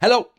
Hello!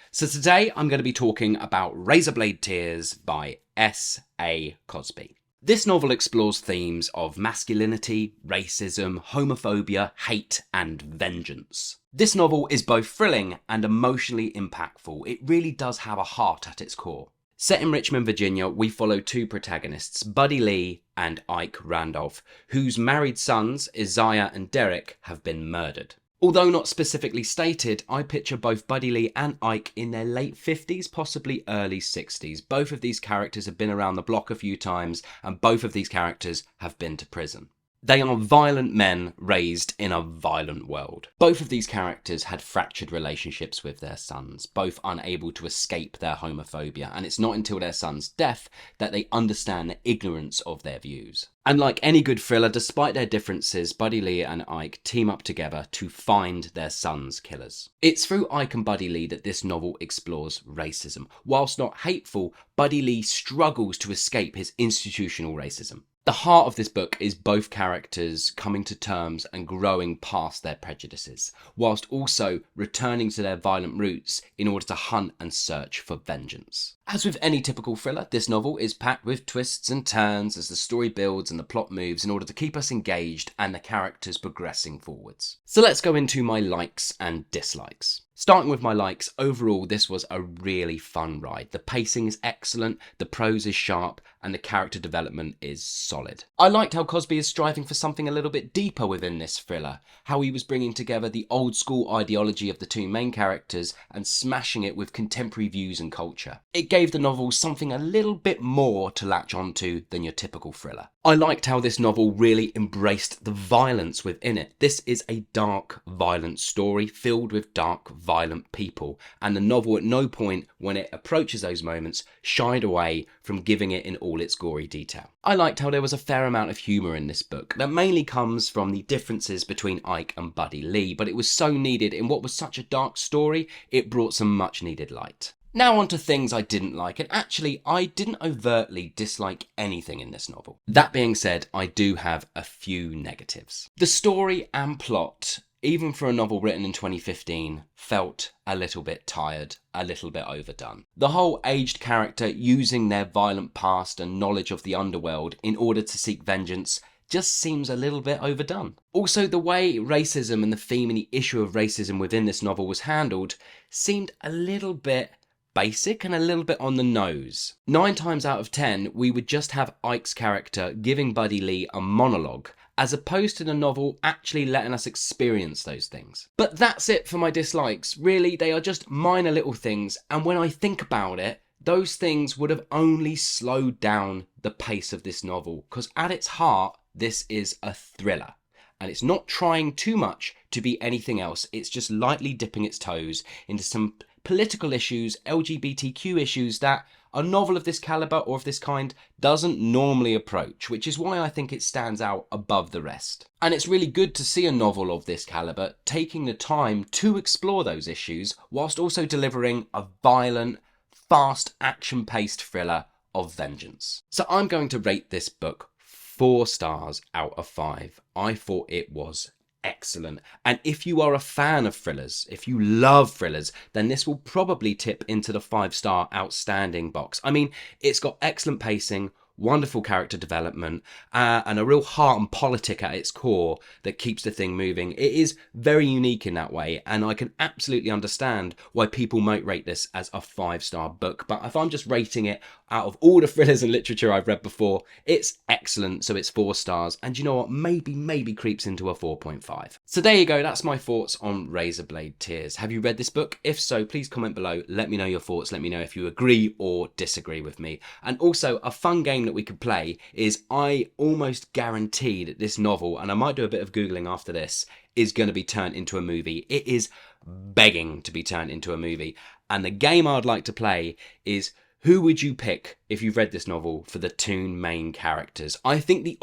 So today I'm going to be talking about Razorblade Tears by S.A. Cosby. This novel explores themes of masculinity, racism, homophobia, hate, and vengeance. This novel is both thrilling and emotionally impactful. It really does have a heart at its core. Set in Richmond, Virginia, we follow two protagonists, Buddy Lee and Ike Randolph, whose married sons, Isiah and Derek, have been murdered. Although not specifically stated, I picture both Buddy Lee and Ike in their late 50s, possibly early 60s. Both of these characters have been around the block a few times, and both of these characters have been to prison. They are violent men raised in a violent world. Both of these characters had fractured relationships with their sons, both unable to escape their homophobia, and it's not until their son's death that they understand the ignorance of their views. And like any good thriller, despite their differences, Buddy Lee and Ike team up together to find their son's killers. It's through Ike and Buddy Lee that this novel explores racism. Whilst not hateful, Buddy Lee struggles to escape his institutional racism. The heart of this book is both characters coming to terms and growing past their prejudices, whilst also returning to their violent roots in order to hunt and search for vengeance. As with any typical thriller, this novel is packed with twists and turns as the story builds and the plot moves in order to keep us engaged and the characters progressing forwards. So let's go into my likes and dislikes. Starting with my likes, overall this was a really fun ride. The pacing is excellent, the prose is sharp, and the character development is solid. I liked how Cosby is striving for something a little bit deeper within this thriller, how he was bringing together the old school ideology of the two main characters and smashing it with contemporary views and culture. It gave the novel something a little bit more to latch onto than your typical thriller. I liked how this novel really embraced the violence within it. This is a dark, violent story filled with dark, violent people, and the novel at no point when it approaches those moments shied away from giving it in all its gory detail. I liked how there was a fair amount of humour in this book that mainly comes from the differences between Ike and Buddy Lee, but it was so needed in what was such a dark story. It brought some much needed light. Now on to things I didn't like, and actually I didn't overtly dislike anything in this novel. That being said, I do have a few negatives. The story and plot, even for a novel written in 2015, felt a little bit tired, a little bit overdone. The whole aged character using their violent past and knowledge of the underworld in order to seek vengeance just seems a little bit overdone. Also, the way racism and the theme and the issue of racism within this novel was handled seemed a little bit basic and a little bit on the nose. 9 times out of 10, we would just have Ike's character giving Buddy Lee a monologue, as opposed to the novel actually letting us experience those things. But that's it for my dislikes. Really, they are just minor little things, and when I think about it, those things would have only slowed down the pace of this novel, because at its heart, this is a thriller. And it's not trying too much to be anything else. It's just lightly dipping its toes into some political issues, LGBTQ issues that a novel of this caliber or of this kind doesn't normally approach, which is why I think it stands out above the rest. And it's really good to see a novel of this caliber taking the time to explore those issues whilst also delivering a violent, fast, action-paced thriller of vengeance. So I'm going to rate this book 4 stars out of 5. I thought it was excellent. And if you are a fan of thrillers, if you love thrillers, then this will probably tip into the 5-star outstanding box. I mean, it's got excellent pacing, wonderful character development, and a real heart and politic at its core that keeps the thing moving. It is very unique in that way, and I can absolutely understand why people might rate this as a 5-star book. But if I'm just rating it out of all the thrillers and literature I've read before, it's excellent, so it's 4 stars. And you know what? Maybe creeps into a 4.5. So there you go. That's my thoughts on Razorblade Tears. Have you read this book? If so, please comment below. Let me know your thoughts. Let me know if you agree or disagree with me. And also, a fun game that we could play is I almost guarantee that this novel, and I might do a bit of Googling after this, is going to be turned into a movie. It is begging to be turned into a movie. And the game I'd like to play is, who would you pick if you've read this novel for the 2 main characters? I think the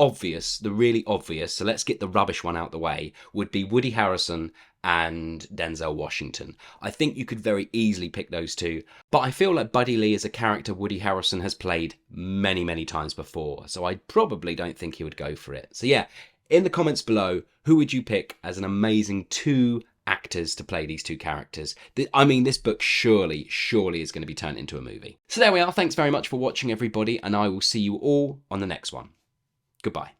really obvious, so let's get the rubbish one out the way, would be Woody Harrelson and Denzel Washington. I think you could very easily pick those 2, but I feel like Buddy Lee is a character Woody Harrelson has played many times before, so I probably don't think he would go for it. So yeah, in the comments below, who would you pick as an amazing 2 actors to play these two characters. I mean, this book surely is going to be turned into a movie. So there we are. Thanks very much for watching, everybody, and I will see you all on the next one. Goodbye.